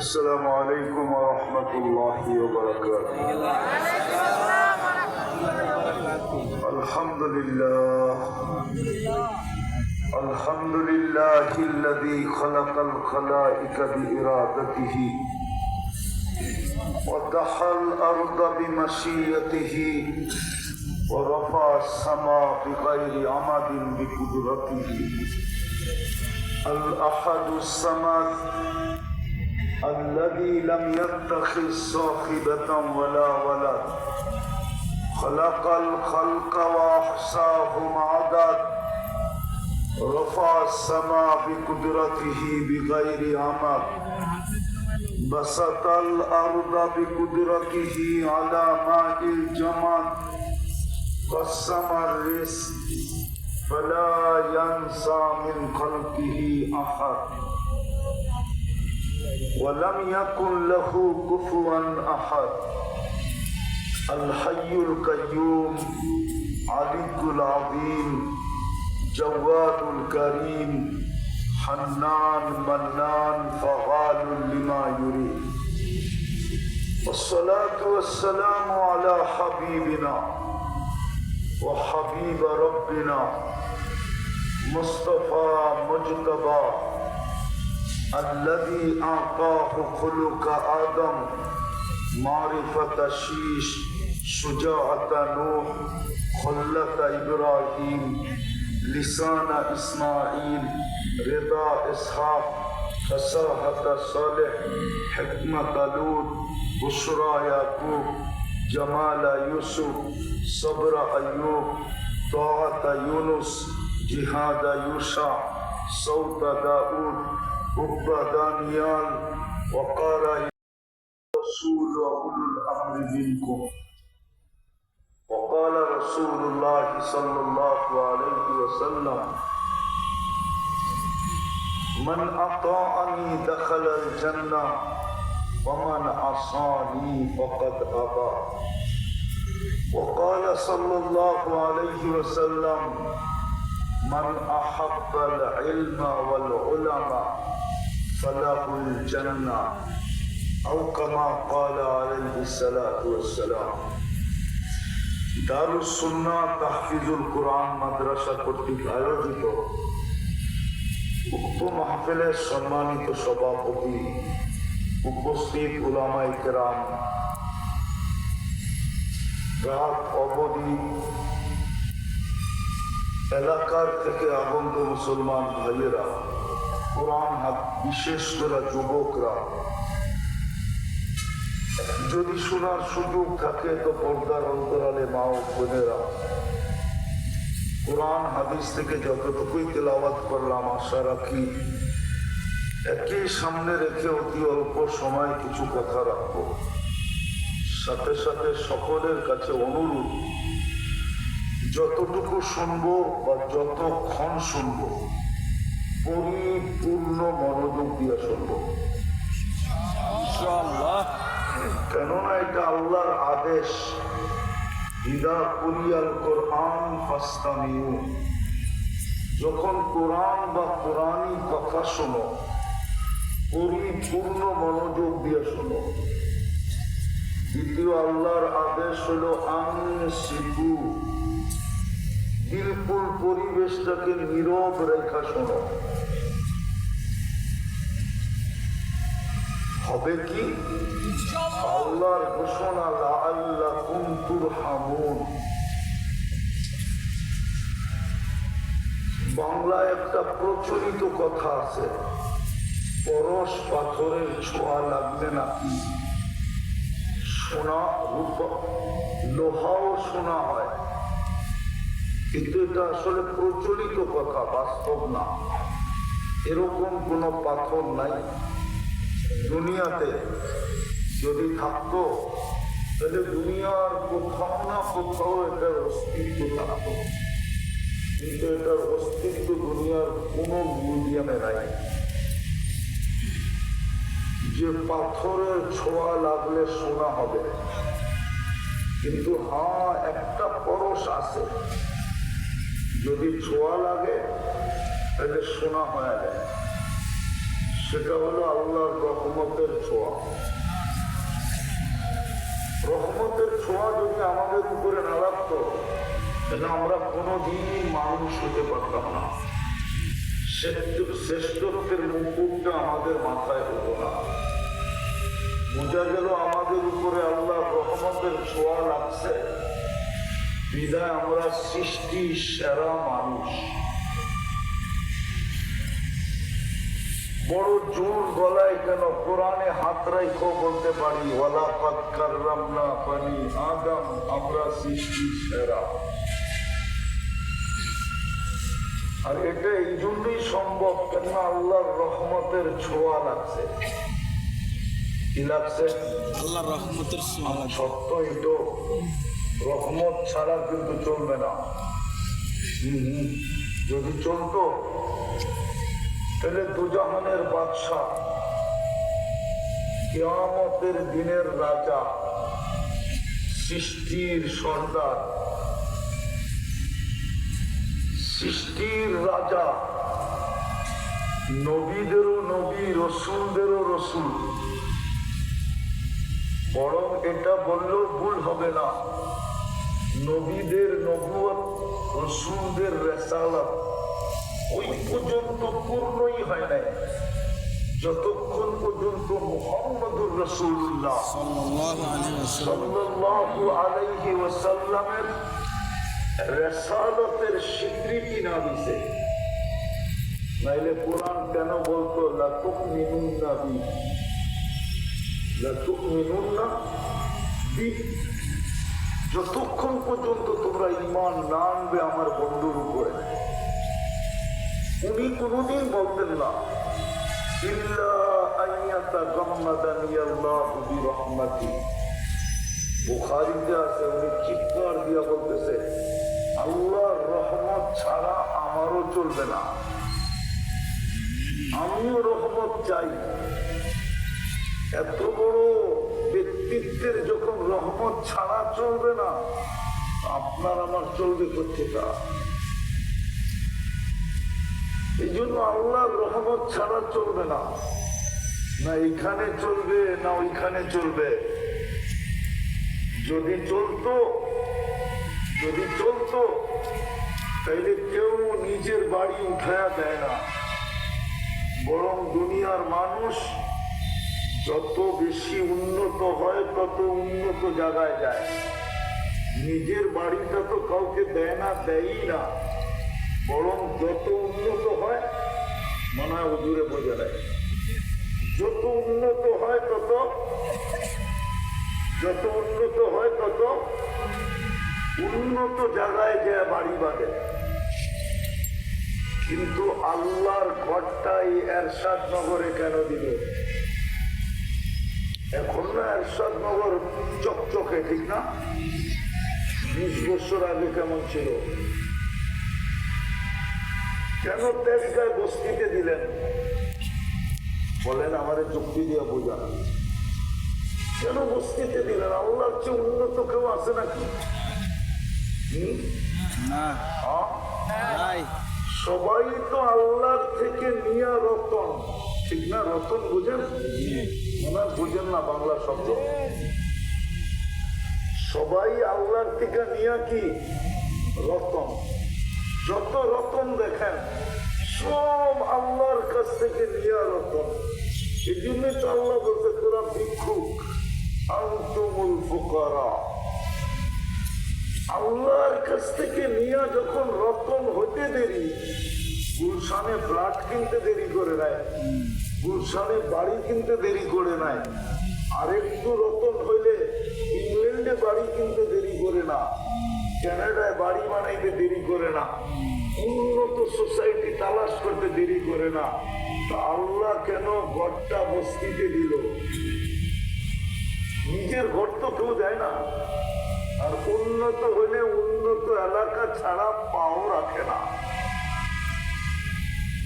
السلام عليكم ورحمة الله وبركاته. الحمد لله الذي خلق الخلائق بإرادته ودحى الأرض بمشيئته ورفع السماء بغير عمد بقدرته. الأحد الصمد الذي لم يتخذ صاحبة ولا ولد خلق الخلق وأحصاهم عدد رفع السماء بقدرته بغير عمد بسط الأرض بقدرته على ماء الجمد قسم الرزق فلا ينسى من خلقه أحد ولم يكن له كفوا أحد. الحي القيوم علي العظيم جواد الكريم حنان منان فعال لما يريد. والصلاة والسلام على حبيبنا وحبيب ربنا مصطفى مجتبى الذي أعطاه خلق آدم معرفة شيش شجاعة نوح خلة إبراهيم لسان إسماعيل رضا إسحاق فصاحة صالح حكمة لوط بشرى يعقوب جمال يوسف صبر أيوب طاعة يونس جهاد يوشع صوت داود حب دانيال وقال رسول أولو الأمر منكم. وقال رسول الله صلى الله عليه وسلم من أطاعني دخل الجنة ومن عصاني فقد أبى. وقال صلى الله عليه وسلم من أحب العلم والعلماء فله الجنة أو كما قال عليه الصلاة والسلام. দারুস সুন্নাহ তাহফিজুল কোরআন মাদ্রাসা কর্তৃক আয়োজিত উক্ত মাহফিলের সম্মানিত সভাপতি, উপস্থিত উলামায়ে কেরাম, রাত অবধি এলাকার থেকে আগত মুসলমান ভাইয়েরা, কোরআন বিশেষ করে যুবকরা, যদি শোনার সুযোগ থাকে তো পর্দার অন্তরালে মা ও বোনেরা, কোরআন হাদিস থেকে যতটুকুই তেলাওয়াত করলাম আশা রাখি একই সামনে রেখে অতি অল্প সময় কিছু কথা রাখবো। সাথে সাথে সকলের কাছে অনুরোধ, যতটুকু শুনবো বা যতক্ষণ শুনবো পরিপূর্ণ মনোযোগ দিয়ে শুনবো, কেননা এটা আল্লাহর আদেশ। ইদা কুরিয়াল কোরআন ফাসতামিউ, যখন কোরআন বা কোরআনী কথা শোনো পরিপূর্ণ মনোযোগ দিয়ে শোনো। দ্বিতীয় আল্লাহর আদেশ হলো আনসিতু, বিলকুল পরিবেশটাকে নীরব রেখা শোনো। হবে কি? আল্লাহর ঘোষণা লাআল্লাকুম তুরহামুন। বাংলায় একটা প্রচলিত কথা আছে, পরশ পাথরের ছোঁয়া লাগলে নাকি সোনা লোহাও সোনা হয়, কিন্তু এটা আসলে প্রচলিত কথা, বাস্তব না। এরকম কোনো পাথর নাই দুনিয়াতে। যদি থাকতো তাহলে দুনিয়ার কোথাও না কোথাও এটার অস্তিত্ব থাকতো, কিন্তু এটার অস্তিত্ব দুনিয়ার কোনো মিউজিয়ামে নাই। যে পাথরের ছোঁয়া লাগলে সোনা হবে, কিন্তু হ্যাঁ একটা পরশ আছে, যদি ছোঁয়া লাগে তাহলে সোনা হয়ে যায়। সেটা হলো আল্লাহর রহমতের ছোঁয়া। রহমতের ছোঁয়া যদি আমাদের উপরে না লাগতো তাহলে আমরা কোনোদিনই মানুষ হতে পারতাম না। শ্রেষ্ঠত্বের মুকুটটা আমাদের মাথায় হতো না। বোঝা গেল আমাদের উপরে আল্লাহর রহমতের ছোঁয়া লাগছে, বিদায় আমরা সৃষ্টি সেরা মানুষ। বড় জোর গলায় কেন কোরআনে হাত রাখো বলতে পারি ওয়ালাকাদ কাররামনা বানি আদম, আমরা সৃষ্টি সেরা। আর এটা এই জন্যই সম্ভব কেন আল্লাহর রহমতের ছোঁয়া লাগছে। কি লাগছে? আল্লাহর রহমতের ছোঁয়া। সত্য এটা, রহমত ছাড়া কিন্তু চলবে না। যদি চলতো তাহলে দুজাহানের বাদশাহ, কিয়ামতের দিনের রাজা, সৃষ্টির সর্দার, সৃষ্টির রাজা, নবীদেরও নবী, রসুলদেরও রসুল। বরং এটা বললেও ভুল হবে না, নবীদের নবুয়ত, রসুলদের রেসালাত ওই পর্যন্ত পূর্ণই হয় নাই যতক্ষণ পর্যন্ত মুহাম্মদুর রাসূলুল্লাহ সাল্লাল্লাহু আলাইহি ওয়াসাল্লামের রেসালাতের স্বীকৃতি না দিছে। নাইলে কোরআন কেন বলতো লা তুমিনুন্না বি, লা তুমিনুন্না বি, যতক্ষণ পর্যন্ত তোমরা ঈমান না আনবে আমার বন্ধুর উপরে। উনি কোনদিন বলতেন না ইল্লা আইয়াতা গাম্মাদানি আল্লাহু বিরহমাতি। বুখারীতে আছে, উনি চিৎকার দিয়া বলতেছে আল্লাহর রহমত ছাড়া আমারও চলবে না, আমিও রহমত চাই। এত বড় ব্যক্তিত্বের যখন রহমত ছাড়া চলবে না, আপনার আমার চলবে কোথেকে? এই জন্য আল্লাহর রহমত ছাড়া চলবে না, না এইখানে চলবে না ওইখানে চলবে। যদি চলতো তাইলে কেউ নিজের বাড়ি উঠায়া দেয় না, বরং দুনিয়ার মানুষ যত বেশি উন্নত হয় তত উন্নত জায়গায় যায়। নিজের বাড়িটা তো কাউকে দেয় না, দেয়ই না, বরং যত উন্নত হয়, মনে হয় হুজুরে বোঝা যায়, যত উন্নত হয় তত উন্নত জায়গায় যায় বাড়ি বাঁধে। কিন্তু আল্লাহর ঘরটা এই এরশাদ নগরে কেন দিল? এখন না এরশাদ নগর চকচকে, ঠিক না? 20 বছর আগে কেমন ছিল? কেন তেজগাঁয় বস্তিতে দিলেন? বলেন, আমাদের যুক্তি দিয়ে বোঝা। কেন বস্তিতে দিলেন? আল্লাহর চেয়ে উন্নত কেউ আছে নাকি? সবাই তো আল্লাহর থেকে নিয়া রতন, ঠিক না? রতন বুঝেন? মনে বুঝেন না বাংলা শব্দ। সবাই আল্লাহর থেকে নিয়া কি রতন। যত রতন দেখেন সব আল্লাহর কাছ থেকে নিয়া রতন। এই জন্য তো আল্লাহ বলতে তোরা ভিক্ষুক, আনতুমুল ফুকারা। আল্লাহর কাছ থেকে নিয়া যখন রতন হতে দেরি, গুলশানে ফ্ল্যাট কিনতে দেরি করে নাই, গুলশানে বাড়ি কিনতে দেরি করে নাই, আরেকটু রতন হইলে ইংল্যান্ডে বাড়ি কিনতে দেরি করে না, কানাডায় বাড়ি বানাইতে দেরি করে না, উন্নত সোসাইটি তালাশ করতে দেরি করে না। তা আল্লাহ কেন ঘরটা বস্তিতে দিল? নিজের ঘর তো কেউ দেয় না। আর উন্নত হলে উন্নত এলাকা ছাড়া পাও রাখে না।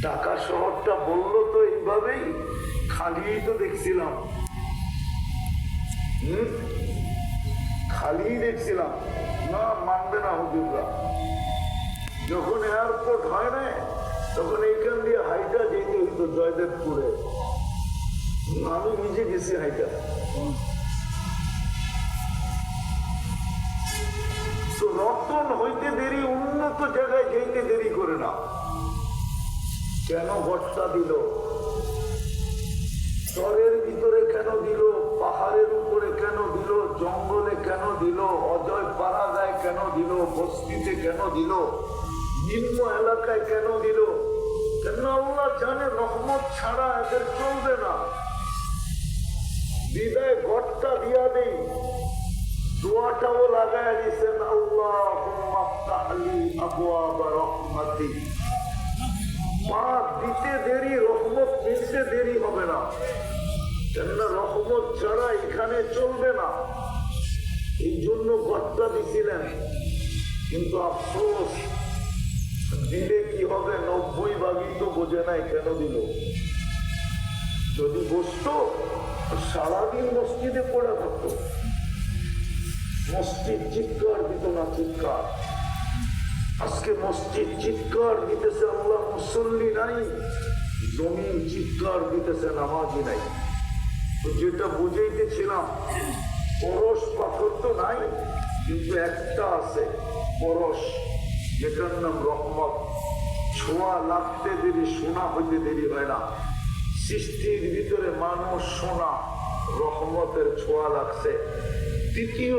ঢাকা শহরটা বললো তো এইভাবেই, খালি তো দেখছিলাম, খালি দেখছিলাম না, মানবে না হুজুররা। যখন এয়ারপোর্ট হয় না, তখন এইখান দিয়ে হাইটা যেতে হইতো জয়দেবপুরে, আমি নিজে গেছি হাইটা। তো রতন হইতে দেরি, উন্নত জায়গায় যেতে দেরি করে না। কেন ঘটটা দিল? চরের ভিতরে কেন দিল? পাহাড়ের উপরে কেন দিল? জঙ্গলে কেন দিল? অজয় পাড়াগায় কেন দিল? বস্তিতে কেন দিল? নিম্ন এলাকায় কেন দিল? কেন আল্লাহ জানে রহমত ছাড়া এদের চলবে না। বিদায় ঘরটা দিয়া দেই, দোয়াটাও লাগায় দিচ্ছেন, আল্লাহুম্মা ফতাহলি আবওয়াবা রহমাতিক। মা দিতে দেরি, রহমত মিলতে দেরি হবে না। কেননা রহমত ছাড়া এখানে চলবে না। এই জন্য ঘরটা দিছিলেন। কিন্তু আফসোস, দিলে কি হবে? 90 ভাগই তো বোঝে নাই কেন দিল। যদি বসতো সারাদিন মসজিদে পড়ে থাকতো। মসজিদ চিৎকার দিত না, চিৎকার। আজকে মসজিদ চিৎকার দিতেছে আল্লাহ মুসল্লি নাই, জমিন চিৎকার দিতেছে নামাজি নাই। তো যেটা বুঝাইতেছিলাম, পরশ পাথর তো নাই, কিন্তু একটা আছে পরশ, যেটার নাম রহমত। ছোঁয়া লাগতে দেরি, শোনা হইতে দেরি হয় না। সৃষ্টির ভিতরে মানুষ শোনা, রহমতের ছোঁয়া লাগছে। তৃতীয়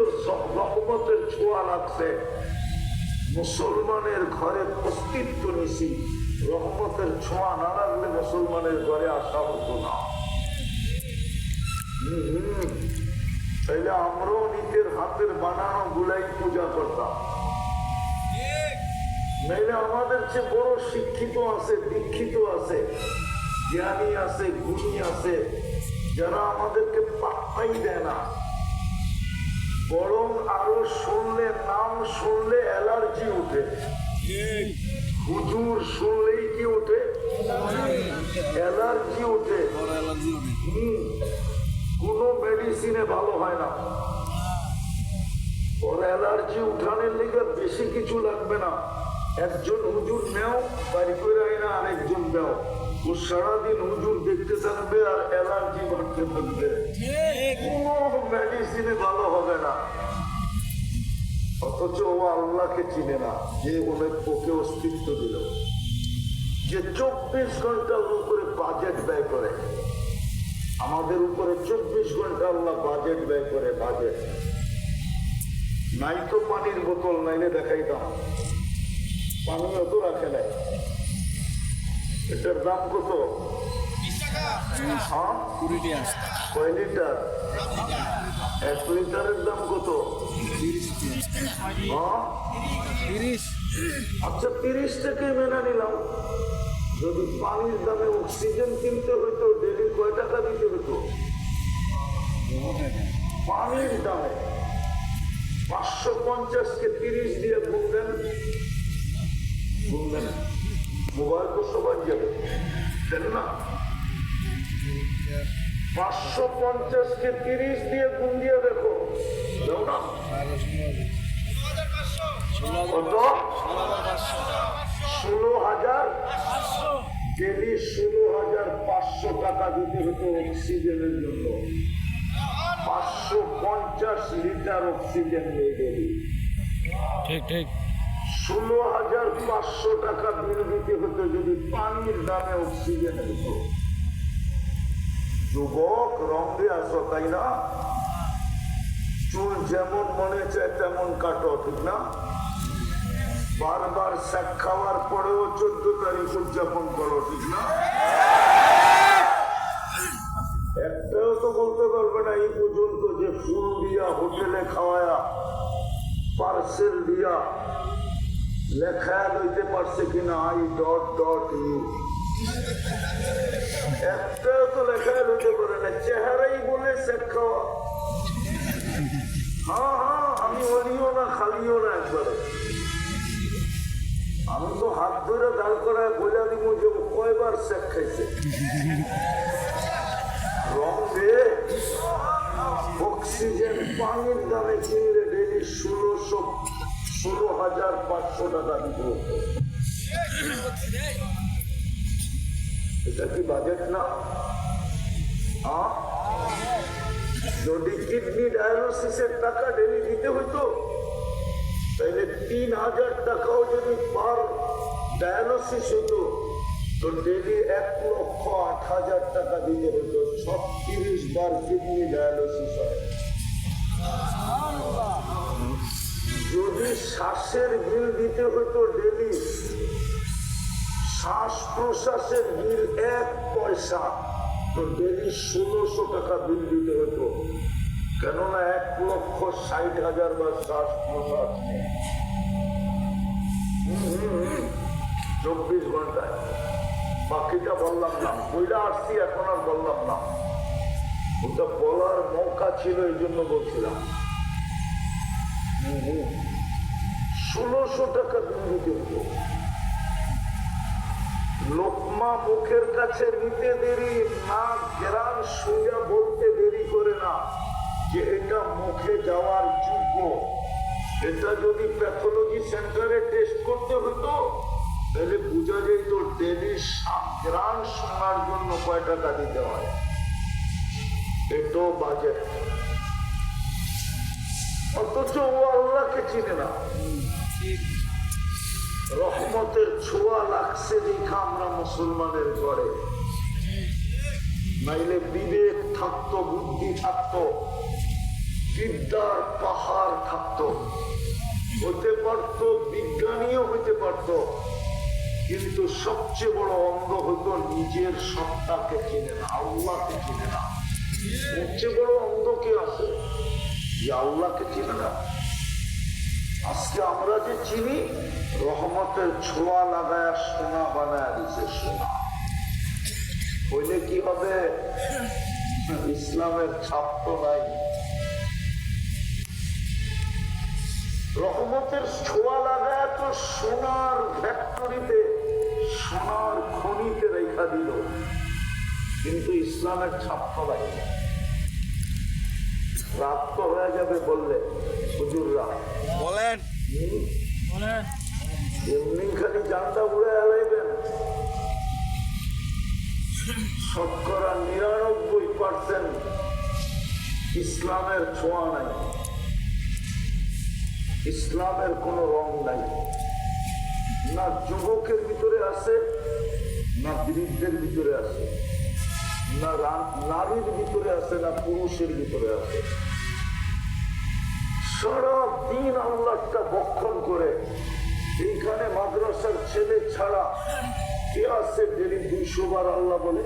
রহমতের ছোঁয়া লাগছে। মুসলমানের ঘরে অস্তিত্ব নিছি, রহমতের ছোঁয়া না লাগলে মুসলমানের ঘরে আসা হতো না। তাইলে আমরাও নিজের হাতের বানানো গুলাই পূজা করতাম। নাইলে আমাদের চেয়ে বড় শিক্ষিত আছে, দীক্ষিত আছে, জ্ঞানী আছে, গুণী আছে, যারা আমাদেরকে পাত্তাই দেয় না। বরং আরো শুনলে, নাম শুনলে অ্যালার্জি উঠে। হুজুর শুনলেই কি উঠে? অ্যালার্জি উঠে। কোন মেডিসিনে ভালো হয় না। ওর অ্যালার্জি উঠানোর লিগে বেশি কিছু লাগবে না। একজন হুজুর নেও, বাড়ি করে আইনা আরেকজন দেও, ও সারাদিন হুজুর দেখতে থাকবে আর অ্যালার্জি বাড়তে থাকবে। কোন মেডিসিনে ভালো হবে না। অথচ ও আল্লাহকে চিনে না, যে ওকে অস্তিত্ব দিল, যে 24 ঘন্টার উপরে বাজেট ব্যয় করে। আমাদের উপরে 24 ঘন্টা আল্লাহ বাজেট ব্যয় করে। বাজেট নাই তো পানির বোতল, নাইলে দেখাইতাম। পানিও তো রাখে নাই। এটার দাম কত? 20 টাকা। কয় লিটার? 1 লিটারের দাম কত? 30। আচ্ছা, 30 থেকে মেনে নিলাম। যদি পানির দামে অক্সিজেন কিনতে হইতো, ডেলি কয় টাকা দিতে হতো? পানির দামে 550-কে 30 দিয়ে গুণ দেন। মোবাইল তো সবাই যাবে, দেন না? 550-কে 30 দিয়ে গুণ দিয়ে দেখো, দেও না? কত? 16,000। ডেলি 16,500 টাকা দিতে হতো অক্সিজেনের জন্য। 550 লিটার অক্সিজেন নিয়ে গেলি। ঠিক ঠিক। 16,500 টাকা বিল দিতে হতো যদি পানির দামে অক্সিজেন হতো। যুবক, রঙে আসো, তাই না? চুল যেমন মনে চায় তেমন কাটো, ঠিক না? বারবার শাক খাওয়ার পরেও 14 তারিখ উদযাপন করো, ঠিক না? একটাও তো বলতে পারবে না এই পর্যন্ত যে ফুল দিয়া, হোটেলে খাওয়ায়া, পার্সেল দিয়া লেখা লইতে পারছে কিনা I.U। একটাও তো লেখা লইতে পারে না, চেহারাই বলে শেখ খাওয়া। হ্যাঁ, আমি অলিও না খালিও না একবারে। আমি তো হাত ধরে দাঁড় করায় বোঝা দিব যে কয়বার শেখ খাইছে। রং দিয়ে অক্সিজেন পানির দামে কিনলে ডেলি 16,500 টাকা দিতে হতো। এটা কি বাজেট না? যদি কিডনি ডায়ালিসিসের টাকা ডেলি দিতে হতো তাহলে 3,000 টাকাও যদি পার ডায়ালিসিস হতো তো ডেলি 1,08,000 টাকা দিতে হতো। 36 বার কিডনি ডায়ালিসিস হয়। যদি শ্বাসের বিল দিতে হতো ডেলি, শ্বাস প্রশ্বাসের বিল 1 পয়সা, তো ডেলি 1600 টাকা বিল দিতে হতো। কেননা 1,60,000 বার শ্বাস প্রশ্বাস নেই 24 ঘন্টায়। বাকিটা বললাম না, ওইটা আসছি, এখন আর বললাম না। ওটা বলার মৌকা ছিল, এই জন্য বলছিলাম। 1600 টাকা বিল দিতে হতো। লোকমা মুখের কাছে নিতে দেরি না, গ্রাম শুইয়া বলতে দেরি করে না যে এটা মুখে যাওয়ার যোগ্য। এটা যদি প্যাথোলজি সেন্টারে টেস্ট করতে হতো তাহলে বোঝা যেত ডেলি 7 গ্রাম শোনার জন্য কয় টাকা দিতে হয়। এটাও বাজেট। অথচ ও আল্লাহকে চিনে না। রহমতের ছোঁয়া লাগছে দেখা আমরা মুসলমানের ঘরে, নাইলে বিবেক থাকতো, বুদ্ধি থাকতো, বিদ্যার পাহাড় থাকতো, হতে পারতো, বিজ্ঞানীও হইতে পারতো, কিন্তু সবচেয়ে বড় অন্ধ হতো নিজের সত্তাকে চিনে না, আল্লাহকে চিনে না। সবচেয়ে বড় অন্ধ কে আছে যে আল্লাহকে চিনে না? আজকে আমরা যে চিনি, রহমতের ছোঁয়া লাগায় সোনা বানায় দিচ্ছে। সোনা হইলে কি হবে? ইসলামের ছাপ তো নাই। রহমতের ছোঁয়া লাগায় তো সোনার ফ্যাক্টরিতে, সোনার খনিতে রেখা দিল, কিন্তু ইসলামের ছাপ তো নাই। রাত তো হয়ে যাবে বললে হুজুররা বলেন। এমনি খালি জানটা উড়ে এলাইবেন। 99% ইসলামের ছোঁয়া নাই, ইসলামের কোনো রং নাই। না যুবকের ভিতরে আছে, না বৃদ্ধের ভিতরে আছে, না নারীর ভিতরে আছে, না পুরুষের ভিতরে আছে। সারা দিন আল্লাহটা বক্ষণ করে এইখানে মাদ্রাসার ছেলে ছাড়া কে আছে ডেলি 200 বার আল্লাহ বলে?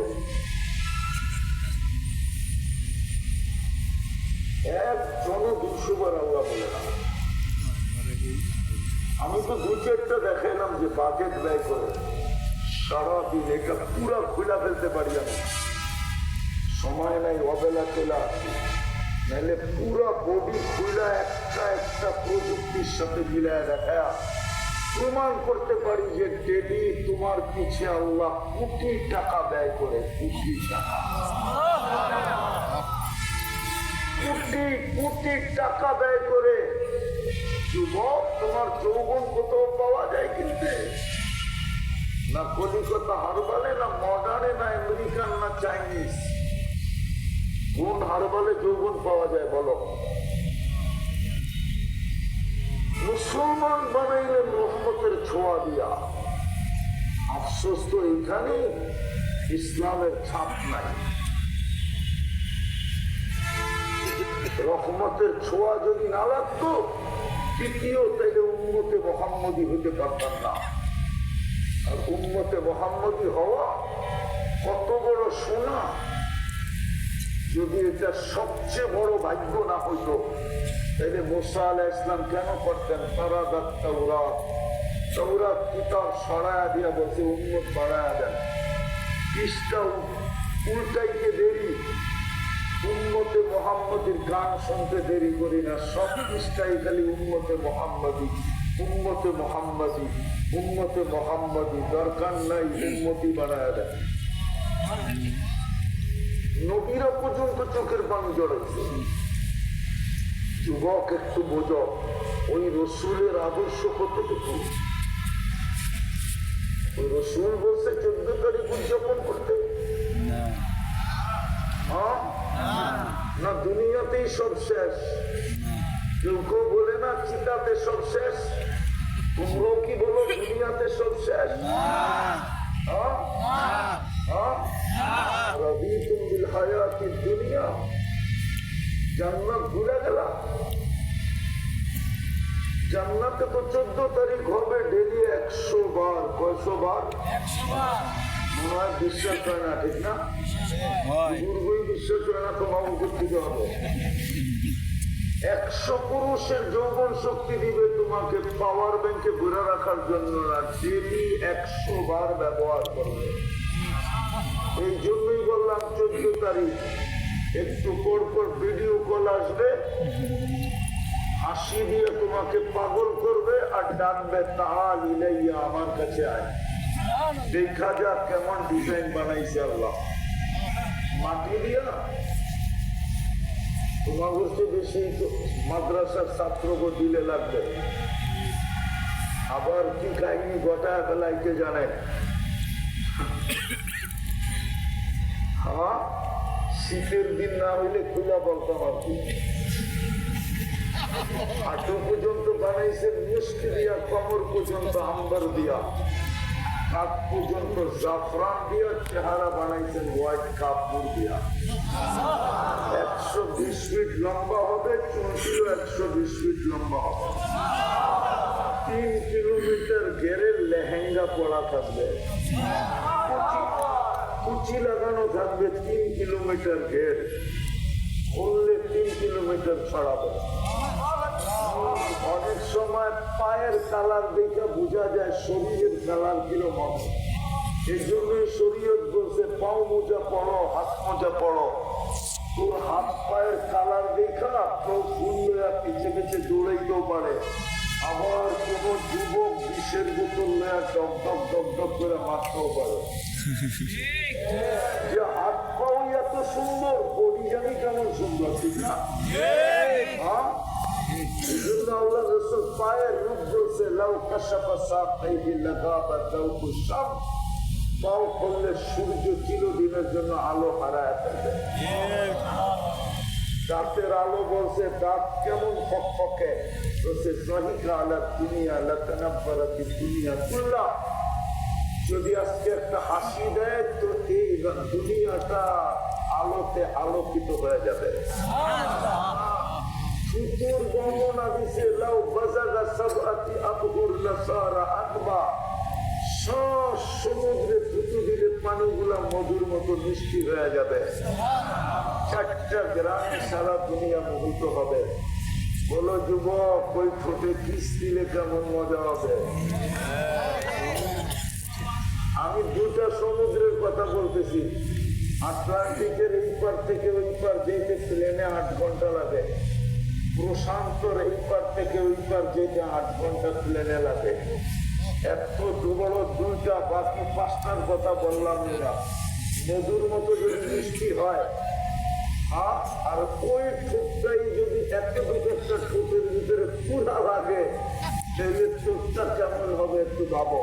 একজনও 200 বার আল্লাহ বলে না। আমি তো 2-4টা দেখাইলাম যে বাজেট ব্যয় করে সারাদিন, এটা পুরা খুলা ফেলতে পারি আমি, সময় নাই, অবেলা চলে আসি, নাহলে পুরা বডি খুলা একটা একটা প্রযুক্তির সাথে মিলায় দেখা প্রমাণ করতে পারি যে ডেলি তোমার পিছে আল্লাহ কোটি টাকা ব্যয় করে। কোটি টাকা, কোটি কোটি টাকা ব্যয় করে। যুবক, তোমার যৌবন কোথাও পাওয়া যায় কিনতে? না কলিকাতা হারবালে, না মডার্নে, না আমেরিকান, না চাইনিজ। কোন হারবালে যৌবন পাওয়া যায় বলো? মুসলমান বানাইলেন রহমতের ছোঁয়া দিয়া। আফসোস তো এইখানে ইসলামের ছাপ নাই। রহমতের ছোঁয়া যদি না লাগতো তৃতীয়, তাইলে উম্মতে মুহাম্মদী হইতে পারতাম না। আর উম্মতে মুহাম্মদী হওয়া কত বড় সোনা! যদি এটা সবচেয়ে বড় ভাগ্য না হইতো তাহলে মুসা আলাইহিস সালাম কেন করতেন? তারাদাত তাওরাত, তাওরাত কিতাব সরায়া দিয়া বলছে উম্মত বাড়ায়া দেন। পৃষ্ঠা উল্টাইতে দেরি, উম্মতে মুহাম্মদীর গান শুনতে দেরি করি না। সব পৃষ্ঠাই খালি উম্মতে মুহাম্মদী, উম্মতে মুহাম্মদী, উম্মতে মুহাম্মদী। দরকার নাই উম্মতি বাড়ায়া দেন। নবীরা পর্যন্ত চোখের পানি জড়াচ্ছে। যুবক, একটু বোঝো ওই রসুলের আদর্শ কতটুকু। ওই রসুল বলছে 14 তারিখ উদযাপন করতে। দুনিয়াতেই সব শেষ। কেউ কেউ বলে না চিতাতে সব শেষ, তোমরাও কি বলো দুনিয়াতে সব শেষ? রাদিতুম বিল হায়াতিদ দুনিয়া, জান্নাত ভুলে গেলা? জান্নাতে তো 14 তারিখ হবে ডেলি 100 বার। কয়শো বার? 100 বার। মনে হয় বিশ্বাস হয় না, ঠিক না? পূর্বই বিশ্বাস হয় না, তো মামুকুর দিতে হবে। 100 পুরুষের যৌবন শক্তি দিবে তোমাকে পাওয়ার ব্যাংকে ঘুরে রাখার জন্য না, ডেলি 100 বার ব্যবহার করবে। এই জন্যই বললাম 14 তারিখ একটু পর পর ভিডিও কল আসবে, হাসি দিয়ে তোমাকে পাগল করবে আর ডাকবে তাআল ইলাইয়া, আমার কাছে আয়। দেখা যাক কেমন ডিজাইন বানাইছে আল্লাহ মাটি দিয়া। তোমার হচ্ছে বেশি মাদ্রাসার ছাত্রকে দিলে লাগবে। আবার কি কাহিনী ঘটায় ফেলাইতে জানে। হ্যাঁ, শীতের দিন না হইলে খুলা বলতাম আর কি। হাঁটু পর্যন্ত বানাইছে মুষ্টি দিয়া, কমর পর্যন্ত আম্বার দিয়া, হাত পর্যন্ত জাফরান দিয়া, চেহারা বানাইছেন হোয়াইট কাপড় দিয়া। 120 ফিট লম্বা হবে, চুনটিও 120 ফিট লম্বা হবে। 3 কিলোমিটার ঘেরের লেহেঙ্গা পরা থাকবে, কুচি লাগানো থাকবে 3 কিলোমিটার ঘের, খুললে 3 কিলোমিটার ছড়াবে। অনেক সময় পায়ের কালার দেখে বোঝা যায় শরীরের কালার কিরকম। এই জন্যই শরীয়ত বলছে পাও মোজা পড়ো, হাত মোজা পড়ো। তোর হাত পায়ের কালার দেখা কেউ ফুল লয়া পিছে পিছে দৌড়াইতেও পারে। আবার কোন যুবক বিষের বোতল লয়া ডক ডক ডক ডক করে মারতেও পারে। যে হাত পাও এত সুন্দর, বডি জানি কেমন সুন্দর, ঠিক না? হ্যাঁ, আল্লাহ রাসূল পায়ের রূপ বলছে লাউ কাশাফা সাকাইহি লাগাবা যাওকু শামস, পাও করলে সূর্য চিরদিনের জন্য আলো হারায় ফেলবে। দাঁতের আলো বলছে দাঁত কেমন ফকফকে, বলছে যাহিকা আলা দুনিয়া লাতানাব্বারাতি দুনিয়া কুল্লা, যদি আজকে একটা হাসি দেয় তো এই দুনিয়াটা আলোতে আলোকিত হয়ে যাবে। সুতোর বর্ণনা দিছে লাউ বাজাগা সাবআতি আবহুর লাসারা আকবা, সব সমুদ্রে থুতু দিলে পানিগুলা মধুর মতো মিষ্টি হয়ে যাবে। 4টা গ্রামে সারা দুনিয়া মোহিত হবে। বলো যুবক, ওই ঠোঁটে কিস দিলে কেমন মজা হবে? আমি 2টা সমুদ্রের কথা বলতেছি। আটলান্টিকের এই পার থেকে ওই পার যেতে প্লেনে 8 ঘন্টা লাগে, প্রশান্তর এই পার থেকে ওই পার যেতে 8 ঘন্টা প্লেনে লাগে। এত বড় 2টা, বাকি 5টার কথা বললাম না। মধুর মতো যদি মিষ্টি হয়, হ্যাঁ, আর ওই ঠোঁটটাই যদি একটা ঠোঁটের ভিতরে পুরা লাগে, তাহলে ঠোঁটটা কেমন হবে একটু ভাবো।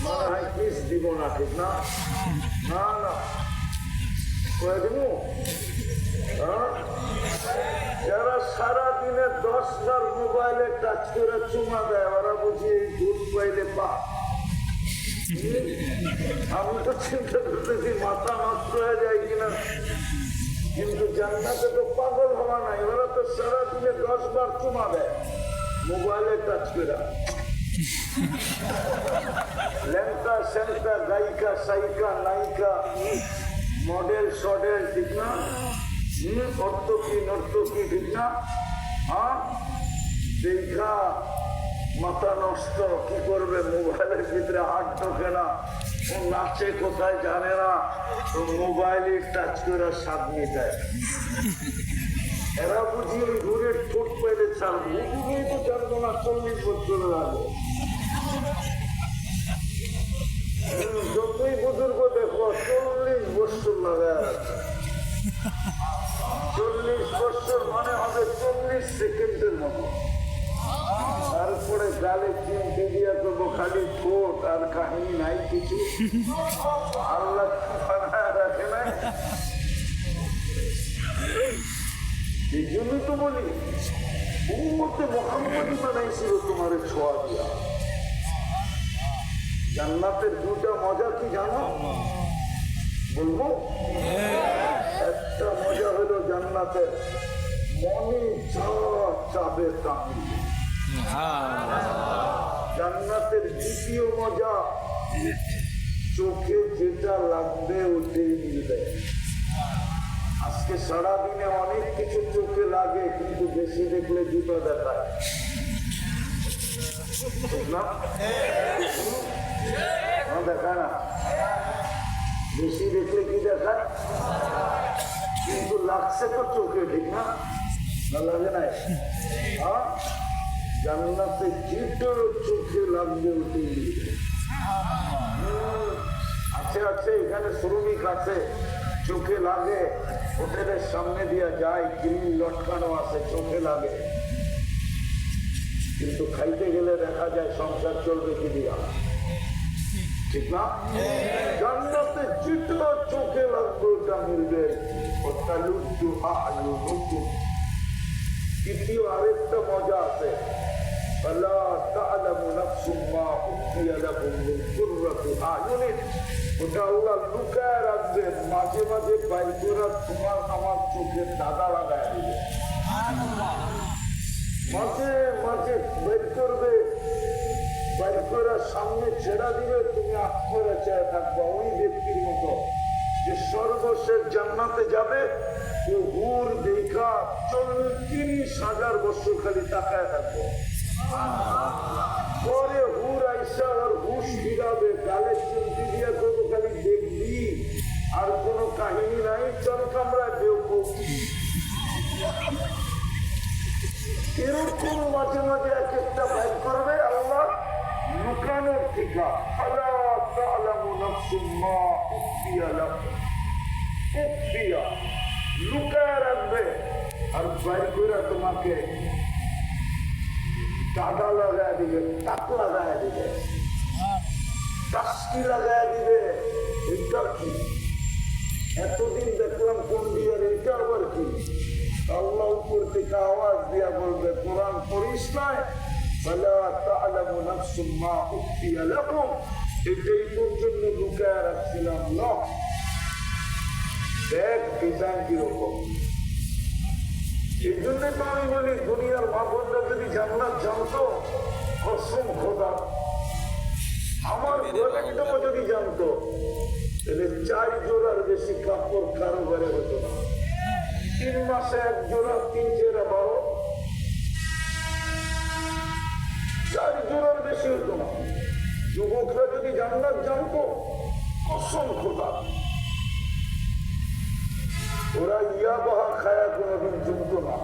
মনে হয় কিস দিব না, ঠিক না? না না, করে দিব। যারা সারাদিনে 10 বার মোবাইলে টাচ করে চুমা দেয়, ওরা বুঝি এই দুধ পাইলে পা। আমি তো চিন্তা করতেছি মাথা নষ্ট হয়ে যায় কিনা, কিন্তু জান্নাতে তো পাগল হওয়া নাই। ওরা তো সারাদিনে 10 বার চুমা দেয় মোবাইলে টাচ করে। লেঙ্কা সেঙ্কা, গায়িকা সাইকা নায়িকা, মডেল সডেল, ঠিক না? নর্তকী নর্তকী, ঠিক না? হ্যাঁ, দেখা মাথা নষ্ট। কি করবে? মোবাইলের ভিতরে হাত ঢোকে না, ও নাচে কোথায় জানে না, তো মোবাইলে টাচ করে স্বাদ মিটায়। এরা বুঝি ওই ঘুরের ঠোঁট পাইলে ছাড়বো, বুঝেই তো জানবো না 40 বছর আগে। যতই বুজুর্গ দেখো 40 বছর লাগায় আছে। 40 বছর মানে হবে 40 সেকেন্ডের মতো। তারপরে গালে চিমটে দিয়া করবো খালি ঠোঁট, আর কাহিনী নাই কিছু। আল্লাহ বানায় রাখে নাই। এই জন্য তো বলি উম্মতে মুহাম্মদী বানাইছিল তোমার ছোঁয়া দিয়া। জান্নাতের দুটা মজা কি জানো বলবো? একটা মজা হলো জান্নাতের মনে যা চাবে তা মিলবে। জান্নাতের দ্বিতীয় মজা চোখে যেটা লাগবে ওটাই মিলবে। আজকে সারাদিনে অনেক কিছু চোখে লাগে, কিন্তু বেশি দেখলে জুতা দেখায় না, দেখায় না। বেশি দেখলে কি দেখায়? কিন্তু লাগছে তো চোখে, ঠিক না? না লাগে নাই? হ্যাঁ, জান্নাতে যেটা চোখে লাগবে ওটাই মিলবে। আছে আছে, এখানে শ্রমিক আছে, চোখে লাগে, হোটেলের সামনে দিয়ে যায়, গ্রিল লটকানো আছে, চোখে লাগে, কিন্তু খাইতে গেলে দেখা যায় সংসার চলবে কি দিয়া, ঠিক না? জান্নাতে যেটা চোখে লাগবে ওটা মিলবে। তৃতীয় আরেকটা মজা আছে, فلا تعلم نفس ما أخفي لهم من قرة أعين। ওটা আল্লাহ লুকায় রাখবেন, মাঝে মাঝে বাইকরা তোমার আমার চোখে দাদা লাগায় দিবে, মাঝে মাঝে বের করবে, বাইকরা সামনে ছেড়া দিবে, তুমি আক্ষরে চেয়ে থাকবা ওই ব্যক্তির মতো যে সর্বশেষ জান্নাতে যাবে। ও হুর দেখা 40,000 বছর খালি তাকায় থাকবে। পরে হুর আইসা আর হুশ ফিরাবে, গালে চিমটি দিয়ে কোনো খালি দেখবি, আর কোনো কাহিনী নাই, চরকামড়ায় বেউকুফ। এরকম মাঝে মাঝে এক একটা বাইক করবে আল্লাহ লুকানোর ঠিকা। আলা তা'লামু নাফসুম মা উখফিয়া লাহুম, উখফিয়া লুকায় রাখবে, আর বাইকরা তোমাকে দাদা লাগায় দিবে, টাক লাগায় দিবে, টাস্কি লাগায় দিবে। এটা কি? এতদিন দেখলাম কোন দিয়ার, এটা আবার কি? আল্লাহ উপর থেকে আওয়াজ দিয়া বলবে, কোরআন পড়িস নাই? ফালা তা'লামু নাফসুম মা উখফিয়া লাহুম, এটাই তোর জন্য লুকায় রাখছিলাম। না, দেখ ডিজাইন কিরকম। এই জন্য তো আমি বলি, দুনিয়ার মা বোনরা যদি জান্নাত জানতো, কসম খোদা, আমার গোলামটাও যদি জানতো, তাহলে 4 জোড়ার বেশি কাপড় কারো ঘরে হতো না। 3 মাসে 1 জোড়া, 3 জোড়া 12, 4 জোড়ার বেশি হতো না। যুবকরা যদি জান্নাত জানতো, কসম খোদা, ওরা ইয়াবাহা খায়া কোনোদিন জমত না,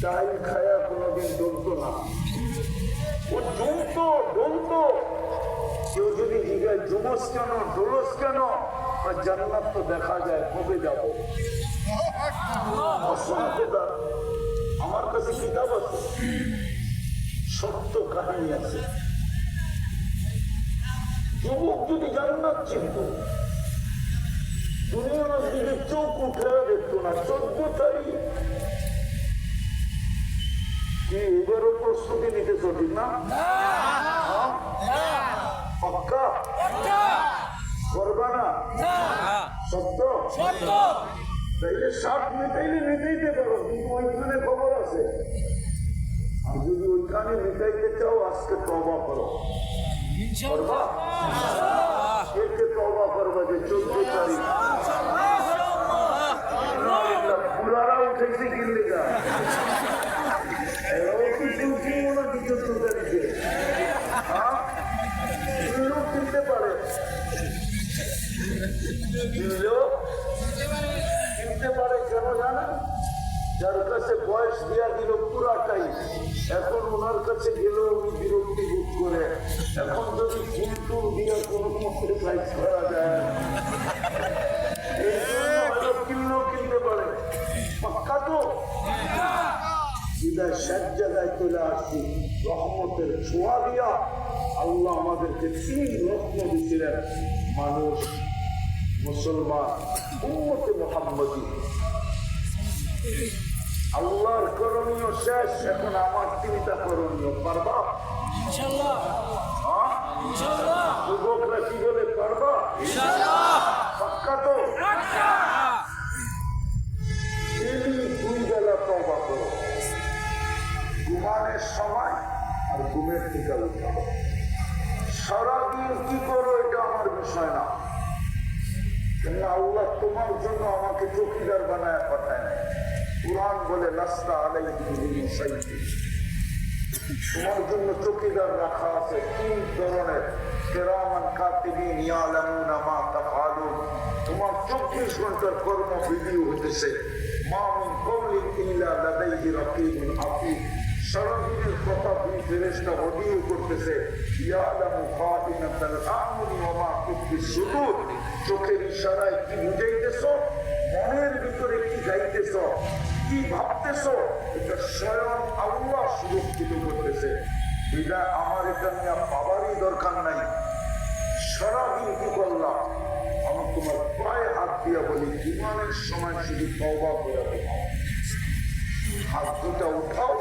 চাইল খায়া কোনোদিন জমত না। ও জমতো, ডলতো। কেউ যদি জিজ্ঞাসা জুমস কেন, ডোলস কেন, জান্নাত তো দেখা যায়, কবে যাব? অসংখ্যতা আমার কাছে কিতাব আছে, সত্য কাহিনী আছে। যুবক যদি জান্নাত চিনত, দুনিয়ার দিকে চোখ উঠে দেখতো না। 14 তারিখ কি এবারও প্রস্তুতি নিতেছ, ঠিক না? পাক্কা করবা না? সত্য? তাইলে 7 মিটাইলে মিটাইতে পারো, কিন্তু ওইখানে খবর আছে। আর যদি ওইখানে মিটাইতে চাও, আজকে তওবা করো। করবা? কে তওবা করবা যে 14 তারিখ পুরারা উঠেছে কিনলে যা কিনতে পারে, কিনতে পারে কেন জানেন? যার কাছে বয়স দিয়া দিল পুরাটাই, এখন ওনার কাছে গেলেও উনি বিরক্তি বোধ করে। এখন যদি ফুল দিয়ে কোনো মধ্যে সাইজ করা যায়, কিনলেও কিনতে পারে। পাক্কা তো? বিদায় শেষ জায়গায় চলে আসছি, রহমতের ছোঁয়া দিয়া আল্লাহ আমাদেরকে 3 রত্ন দিয়েছিলেন, মানুষ, মুসলমান, উম্মতে মুহাম্মদী। আল্লাহর করণীয় শেষ, এখন আমার চিন্তা করণীয়। পারবা? ইনশাআল্লাহ হ্যাঁ? ইনশাআল্লাহ যুবকরা কি বলে পারবা? ইনশাআল্লাহ পাক্কা তো? ডেইলি 2 বেলা তওবা করো, ঘুমানোর সময় আর ঘুমের থেকে উঠা। সারাদিন কি করো এটা আমার বিষয় না, কিন্তু আল্লাহ তোমার জন্য আমাকে চৌকিদার বানায় পাঠায় নাই। কুরআন বলে লাস্তা আলাইহিম বিমুসাইতির, তোমার জন্য চৌকিদার রাখা আছে 3 ধরনের, কিরামান কাতিবিন ইয়ালামুনা মা তাফআলুন। তোমার 24 ঘন্টার কর্ম ভিডিও হতেছে। মা মিন কওলিন ইল্লা লাদাইহি রাকিবুন আতীদ, সারাদিনের কথা 2 ফেরেশতা অডিও করতেছে। ইয়ালামু খাইনাতাল আ'য়ুনি ওয়া মা তুখফি সুদূর, চোখের ইশারায় কি বুঝাইতেছো, মনের ভিতরে কি গাইতেছো, কি ভাবতেছো, এটা স্বয়ং আল্লাহ সুরক্ষিত করতেছে। এটা আমার এটা নিয়ে পাবারই দরকার নাই। সারাদিন কি করলাম, আমি তোমার পায়ে হাত দিয়া বলি, জীবনের সময় শুধু তওবা করে দেখাও, হাত দুটা উঠাও।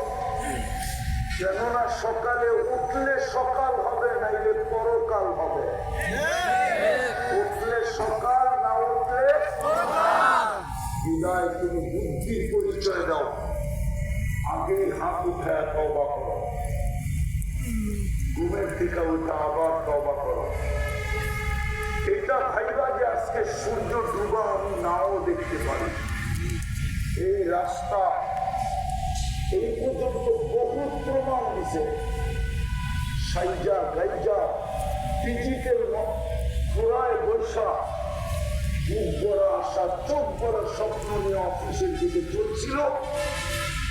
কেননা সকালে উঠলে সকাল হবে, নাইলে পরকাল হবে। উঠলে সকাল, না উঠলে বিদায়। তুমি বুদ্ধির পরিচয় দাও, আগে হাত উঠায় তওবা করো, ঘুমের থেকে উঠে আবার তওবা করো। এটা ভাইবা যে আজকে সূর্য ডুবা আমি নাও দেখতে পারি। এই রাস্তা এই পর্যন্ত বহু প্রমাণ দিছে, সাইজা গাইজা ডিজিটাল ঘোড়ায় বৈশা মুখ ভরা আশা, চোখ ভরা স্বপ্ন নিয়ে অফিসের দিকে চলছিল,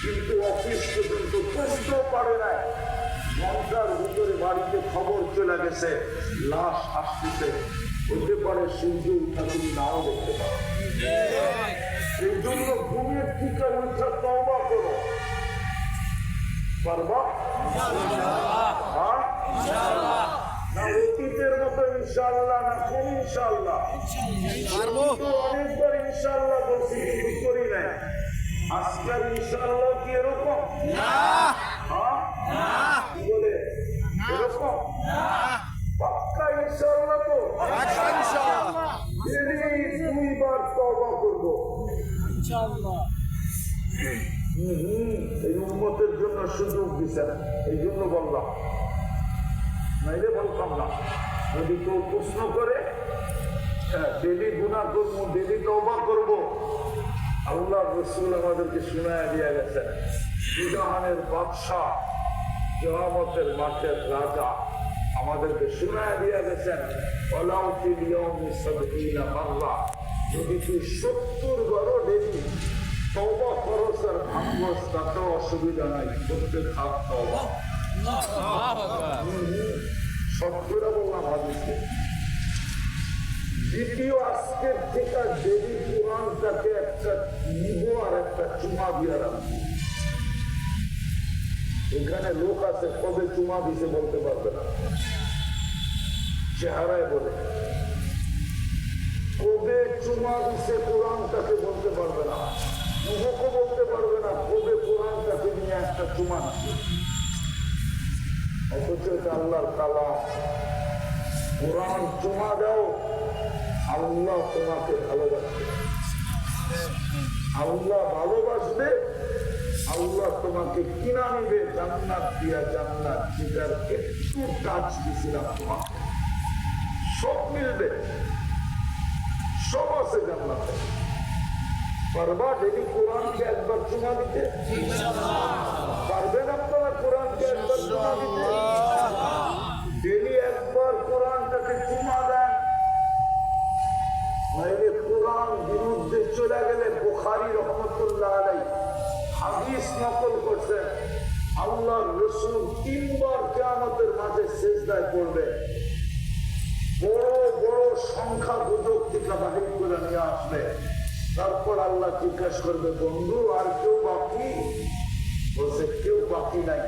কিন্তু অফিস পর্যন্ত বুঝতেও পারে নাই। ঘন্টার ভিতরে বাড়িতে খবর চলে গেছে লাশ আসতেছে। হতে পারে সূর্য উঠা তুমি নাও দেখতে পারো। এই জন্য ঘুমের টিকা উঠা তওবা করো। পারবা? না অতীতের মতো ইনশাআল্লাহ, না কোন ইনশাআল্লাহ? অনেকবার ইনশাআল্লাহ বলছি, কিন্তু করি নাই। আজকাল ইনশাআল্লাহ কি এরকম? কি বলে এরকম? পাক্কা ইনশাআল্লাহ তো? ডেইলি 2 বার তওবা করবো ইনশাআল্লাহ। এই উম্মতের জন্য সুযোগ দিচ্ছেন, এই জন্য বললাম, নাইলে বলতাম না। যদি কেউ প্রশ্ন করে ডেলি গুনাহ করবো, ডেলি তওবা করবো, আল্লাহ রাসূল আমাদেরকে শুনায়া দিয়ে গেছেন, জাহানের বাদশাহ, কিয়ামতের মাঠের রাজা আমাদেরকে শুনায়া দিয়ে গেছেন, ওয়ালাউ ফিল ইয়াউমি ৭০ মাররা, যদি তুই ৭০ বারও ডেলি তওবা করস আর ভাঙস, তাতেও অসুবিধা নাই, করতে থাক তওবা। সত্তরা বললাম হাদিসে। দ্বিতীয়, আজকের থেকে দেবী কোরআনটাকে একটা নিব আর একটা চুমা দিয়ে রাখবো। এখানে লোক আছে কবে চুমা দিছে বলতে পারবে না, চেহারায় বলে। কবে চুমা দিছে কোরআনটাকে বলতে পারবে না, যুবকও বলতে পারবে না কবে কোরআনটাকে নিয়ে একটা চুমা দিছে। অথচ এটা আল্লাহর কালাম। কোরআন চুমা দাও, আল্লাহ তোমাকে ভালোবাসবে। আল্লাহ ভালোবাসবে, আল্লাহ তোমাকে কিনা নিবে জান্নাত দিয়া। জান্নাত যেটার একটু টাচ দিছিলাম তোমাকে, সব মিলবে, সব আছে জান্নাতে। পারবা ডেলি কোরআনকে একবার চুমা দিতে? পারবেন আপনারা কোরআনকে একবার চুমা দিতে? ডেলি একবার কোরআনটাকে চুমা দেন, নাইলে কোরআন বিরুদ্ধে চলে গেলে। বুখারী রহমতুল্লাহ আলাইহি হাদিস নকল করছেন, আল্লাহর রাসূল 3 বার কিয়ামতের মাঠে সিজদায় পড়বে। বড় বড় সংখ্যা গুজব থেকে বাহির করে নিয়ে আসবে। তারপর আল্লাহ জিজ্ঞাসা করবে, বন্ধু আর কেউ বাকি? বলছে কেউ বাকি নাই।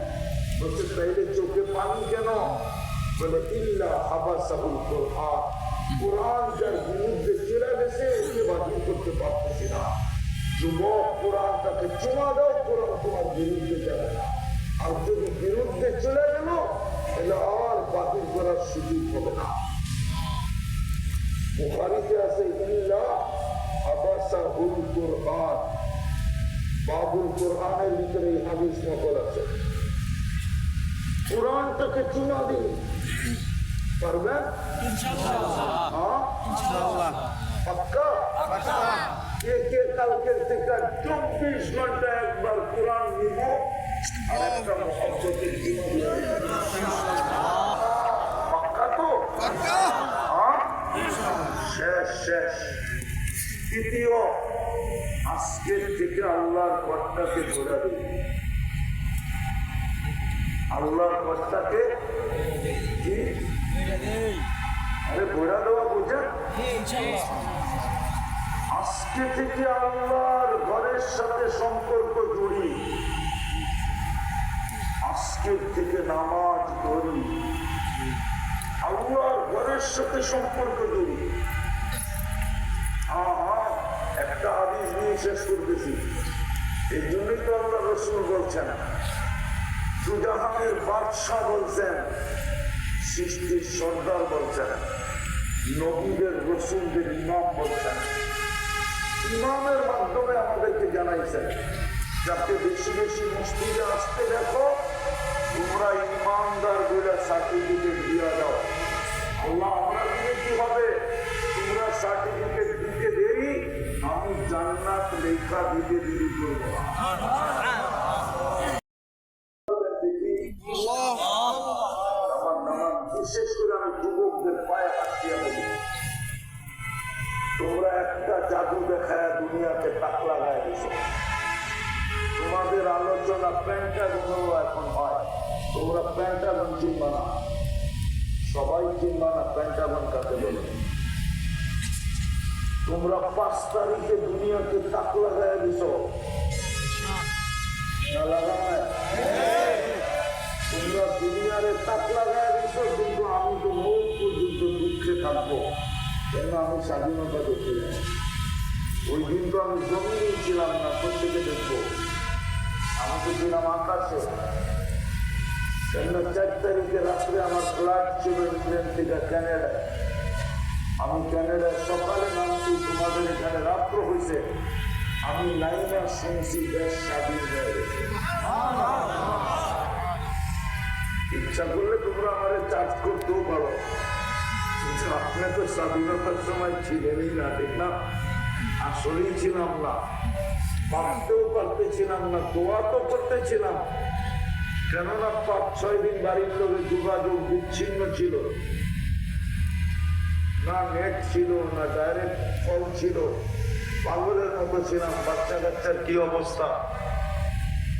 বলছে তাইলে চোখে পানি কেন? বলে ইল্লা হাবাসাহুল কোরআন, কোরআন যার বিরুদ্ধে চলে গেছে ওকে বাতিল করতে পারতেছি না। যুবক কোরআনটাকে চুমা দাও, কোরআন তোমার বিরুদ্ধে যাবে না। আর যদি বিরুদ্ধে চলে গেল তাহলে আর বাতিল করার সুযোগ হবে না। বুখারীতে আছে ইল্লা আবাসাহুল কুরআন, বাবুল কোরআনের ভিতরে এই হাদিস নকল আছে। কোরআনটাকে চুমা দিন, পারবেন? ইনশাআল্লাহ। পাক্কা? কে কে কালকের থেকে 24 ঘন্টা একবার কোরআন নিব আর একটা মহব্বতের জীবন পাক্কা তো? শেষ শেষ। তৃতীয়, আজকের থেকে আল্লাহর ঘরটাকে ঘোরা দিন। আল্লাহর ঘরটাকে কি আরে ঘোরা দেওয়া বোঝেন? আজকে থেকে আল্লাহর ঘরের সাথে সম্পর্ক জড়ি, আজকের থেকে নামাজ ধরি, আল্লাহর ঘরের সাথে সম্পর্ক জড়ি। একটা হাদিস নিয়ে শেষ করতেছি। এই জন্যই তো আল্লাহ রাসূল বলছেন, দুজাহানের বাদশাহ বলছেন, সৃষ্টির সর্দার বলছেন, নবীদের রাসূলদের ইমাম বলছেন। ইমামের মাধ্যমে আমাদেরকে জানাইছেন, যাতে বেশি বেশি মসজিদে আসতে দেখো, তোমরা ইমানদার বলে সার্টিফিকেট দিয়ে দাও। আল্লাহ আমরা দিলে কি হবে? তোমরা সার্টিফিকেট দিতে দেরি, আমি জান্নাত লেখা দিতে দেরি করবো না। বিশেষ করে আমি যুবকদের পায়ে হাত দিয়ে বলি, তোমরা একটা জাদু দেখায় দুনিয়াকে তাক লাগায় দিছো। তোমাদের আলোচনা প্যান্টাগন এখন হয়, তোমরা প্যান্টাগন চিনবা না, সবাই চিনবা না প্যান্টাগন কাকে বলে। তোমরা 5 তারিখে দুনিয়াকে তাক লাগায় দিছো, না লাগায়? তোমরা দুনিয়ারে তাক লাগায় দিছো, কিন্তু আমি তো মৌত পর্যন্ত দুঃখে থাকবো, কেন আমি স্বাধীনতা দেখতে যাই। ওই দিন তো আমি জমিনেই ছিলাম না, প্রত্যেকে দেখবো। আমি তো ছিলাম আকাশে। কেন 4 তারিখে রাত্রে আমার ফ্লাইট ছিল ইংল্যান্ড থেকে ক্যানাডায়। আমি ক্যানাডায় সকালে নামছি, তোমাদের এখানে রাত্র হয়েছে। আমি লাইনা শুনছি দেশ স্বাধীন হয়ে গেছে। ইচ্ছা করলে তোমরা আমার চার্জ করতেও পারো, কিন্তু আপনি তো স্বাধীনতার সময় ছিলেনই না, ঠিক না? আসলেই ছিলাম না, ভাবতেও পারতেছিলাম না, দোয়া তো করতেছিলাম। কেননা 5-6 দিন বাড়ির লোকের যোগাযোগ বিচ্ছিন্ন ছিল, না নেট ছিল, না ডাইরেক্ট ফোন ছিল। পাগলের মতো ছিলাম। বাচ্চা কাচ্চার কি অবস্থা,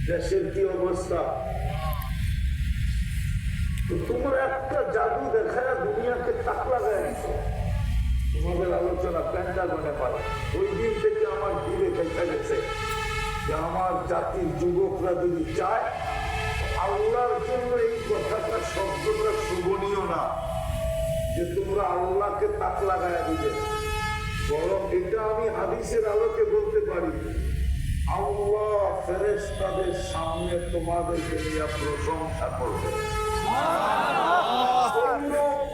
দেশের কি অবস্থা। তোমরা একটা জাদু দেখায় দুনিয়াকে তাক লাগায় নিছো। তোমাদের আলোচনা প্যান্টাগনে পারে। ওই দিন থেকে আমার দিলে দেখা গেছে যে আমার জাতির যুবকরা যদি চায়, আল্লাহর জন্য এই কথাটা শব্দটা শোভনীয় না যে তোমরা আল্লাহকে তাক লাগায় দিবে, বরং এটা আমি হাদিসের আলোকে বলতে পারি, আল্লাহ ফেরেশতাদের সামনে তোমাদেরকে নিয়ে প্রশংসা করবে।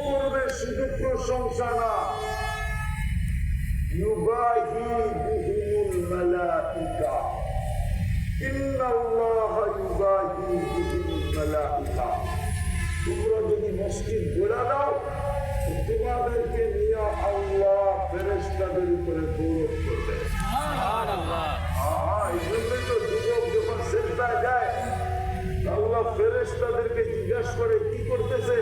করবে শুধু প্রশংসা না, ইউবাহি বিহিমুল মালাইকা, ইন্নাল্লাহা ইউবাহি বিহিমুল মালাইকা। তোমরা যদি মসজিদ গড়া দাও, তোমাদেরকে নিয়ে আল্লাহ ফেরেশতাদের উপরে গৌরব করবে। এই জন্যই তো যুবক যখন সেজদায় যায়, আল্লাহ ফেরেশতাদেরকে জিজ্ঞাসা করে কি করতেছে,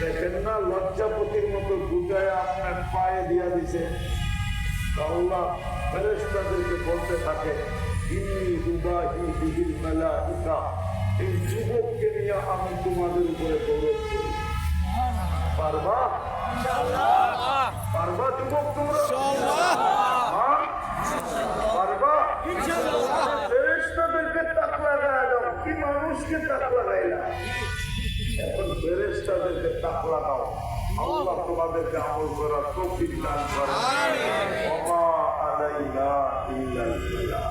দেখেন না লজ্জাপতির মতো গুটায় আপনার পায়ে দিয়া দিছে। আল্লাহ ফেরেশতাদেরকে বলতে থাকে, এই যুবককে নিয়ে আমি তোমাদের উপরে গৌরব করি। পারবা? পারবা যুবক তোমরা? পারবা? ফেরেশতাদেরকে তাক লাগায় দাও, কি মানুষকে তাক লাগাইলা? এখন ফেরেশতাদেরকে তাক লাগাও, আল্লাহ তোমাদেরকে আমল করার তৌফিক দান করেন। ওয়া মা আলাইনা ইল্লাল বালাগ।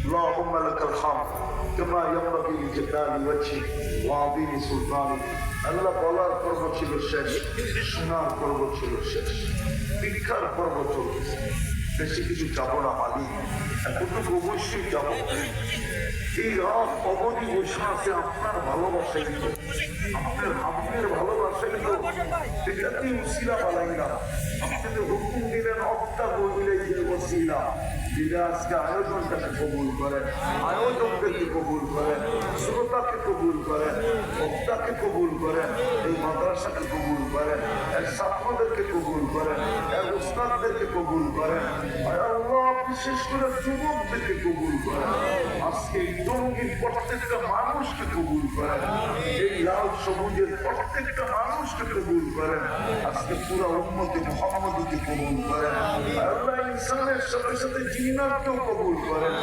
اللهم لك الحمد كما ينبغي لجلال وجهك وعظيم سلطانك। আল্লাহ বলার পর্ব ছিল শেষ, শোনার পর্ব ছিল শেষ, দীক্ষার পর্ব চলছে। বেশি কিছু যাবো না মালিক, এতটুকু অবশ্যই যাবো। এই রাত অবধি বসে আছে আপনার ভালোবাসাই তো, আপনার হাবিবের ভালোবাসাই তো, এটাতেই উসিলা বানাইলাম। আপনি হুকুম দিলেন অক্টা বললে যে বসিলাম। যেটা আজকে আয়োজনটাকে কবুল করেন, আয়োজকদেরকে কবুল করেন, শ্রোতাকে কবুল করেন, বক্তাকে কবুল করেন, এই মাদ্রাসাকে কবুল করেন, এর ছাত্রদেরকে কবুল করেন, এর উস্তাদদেরকে কবুল করেন, আল্লাহ বিশেষ করে যুবকদেরকে কবুল করেন। আজকে এই টঙ্গীর প্রত্যেকটা মানুষকে কবুল করেন, এই লাল সবুজের প্রত্যেকটা মানুষকে কবুল করেন। আজকে পুরো উম্মতে মুহাম্মদীকে কবুল করেন। আল্লাহ ইনসানের সাথে সাথে জিন্নাতকেও কবুল করেন,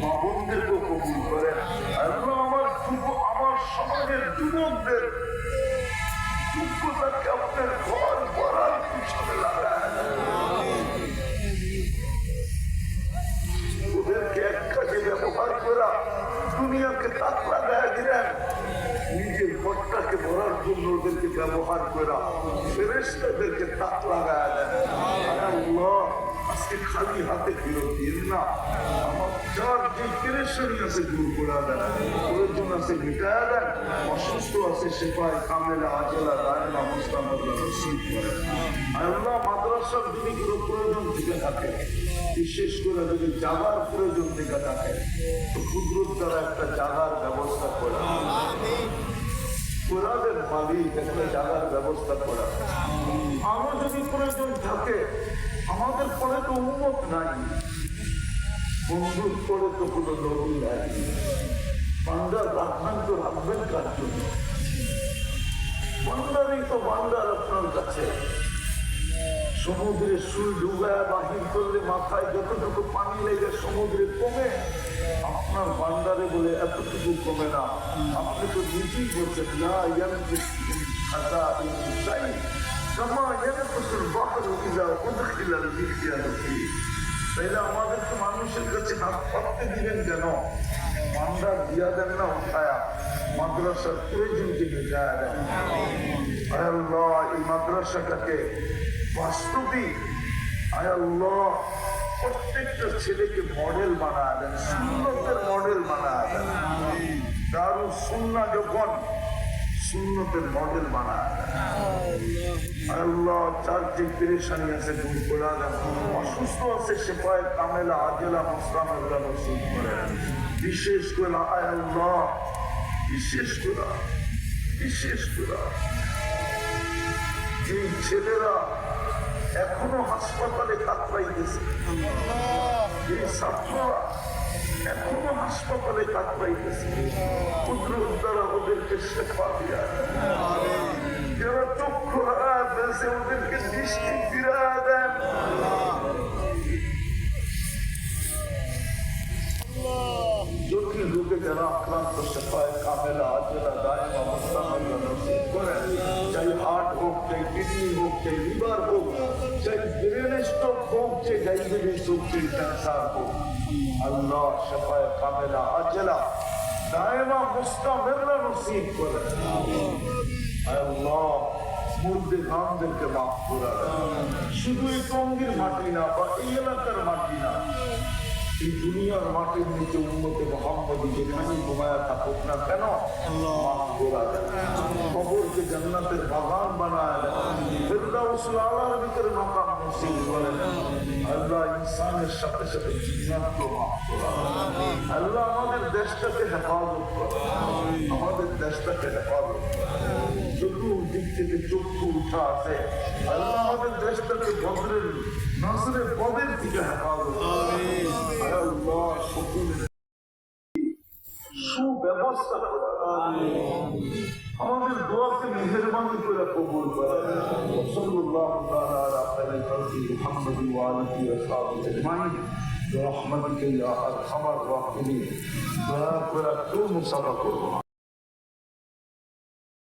মা বোনদেরকেও কবুল করেন। আল্লাহ আমার সমাজের যুবকদের যোগ্যতাকে আপনার ঘর করার পিছনে লাগায়, ওদেরকে এক কাজে ব্যবহার করা দুনিয়াকে তাক লাগায় দিলেন। নিজের ঘরটাকে ভরার জন্য ওদেরকে ব্যবহার করা ফেরেশতাদেরকে তাক লাগায় দেন। আল্লাহ আজকে খালি হাতে ফেরত দিন না, আমার যার যে পেরেশানি আছে দূর করে দেন, প্রয়োজন আছে মিটায় দেন, অসুস্থ আছে সেপাই কামেলা আজেলা দায়না মুস্তামদ নসিব করেন। আল্লাহ মাদ্রাসার যদি কোনো প্রয়োজন থেকে থাকে, বিশেষ করে যদি জাগার প্রয়োজন থেকে থাকে, তো কুদরত দ্বারা একটা জাগার ব্যবস্থা করা, কোরআনের মালিক একটা জাগার ব্যবস্থা করা। আমার যদি প্রয়োজন থাকে, আমাদের পরে তো উন্মত নাই, বন্ধুর পরে তো কোনো নদী নাই, বান্দার রাখবেন তো রাখবেন কার জন্য? বান্দারই তো বান্দার আপনার কাছে। সমুদ্রে সুই ডুবায় বাহির করলে মাথায় যতটুকু পানি লেগে সমুদ্রে কমে, আপনার বান্দারে বলে এতটুকু কমে না। আপনি তো নিজেই বলছেন না, তাইলে আমাদেরকে মানুষের কাছে হাত পাততে দিবেন কেন? বান্দার দিয়া দেন না উঠায়া, মাদ্রাসার প্রয়োজনকে মিটায়া দেন। আল্লাহ এই মাদ্রাসাটাকে বাস্তবিক আল্লাহ প্রত্যেকটা ছেলেকে মডেল বানায় দেন, সুন্নতের মডেল বানায় দেন। দারুস সুন্নাহ যখন সুন্নতের মডেল বানায় দেন। আল্লাহ যার যে পেরেশানি আছে দূর করে দেন, অসুস্থ আছে সেপায় কামেলা আজেলা মুস্তামদ নসিব করেন। বিশেষ করে আল্লাহ বিশেষ করে এই ছেলেরা এখনো হাসপাতালে কাতরাইতেছে, এই ছাত্ররা এখনো হাসপাতালে কাতরাইতেছে, কুদরত দ্বারা ওদেরকে শেফা দিয়া, যারা চক্ষু হারায় ফেলছে ওদেরকে দৃষ্টি ফিরায় দেন। জটিল রোগে যারা আক্রান্ত শেফায়ে কামেলা আজেলা দায়েমা মুস্তামদ নসিব করেন। চাই হার্ট হোক, চাই কিডনি হোক, চাই লিভার হোক, চাই ব্রেন স্ট্রোক হোক, চাই ডায়াবেটিস হোক, চাই ক্যান্সার হোক, আল্লাহ শেফায়ে কামেলা আজেলা দায়েমা মুস্তামদ নসিব করেন। আল্লাহ মুর্দে গামদেরকে মাফ করে দেন। শুধু এই টঙ্গীর মাটি না বা এই এলাকার মাটি না, এই দুনিয়ার মাটির নিচে উম্মতে মুহাম্মদী যেখানে ঘুমায়া থাকুক না কেন, মাফ করে দেন। কবরকে জান্নাতের বাগান বানায় দেন, ফিরদাউসুল আলার ভিতরে মাকাম নসিব করেন। আল্লাহ ইনসানের সাথে সাথে জিন্নাতকে মাফ করে দেন। আল্লাহ আমাদের দেশটাকে হেফাজত করেন, আমাদের দেশটাকে হেফাজত করেন। চতুর্দিক থেকে চক্ষু উঠা আছে, আল্লাহ আমাদের দেশটাকে বদরের নজরে পদের থেকে হেফাজত করেন। আল্লাহ সকলের সুব্যবস্থা করেন, আমাদের দোয়াকে মেহেরবানি করে কবুল করেন। সাল্লাল্লাহু তাআলা আলা খায়রিল খালকি মুহাম্মাদিন ওয়া আলিহি ওয়া সাহবিহি আজমাইন برحمتك يا ارحم الراحمين. দয়া করে একটু মুসাফা করবো।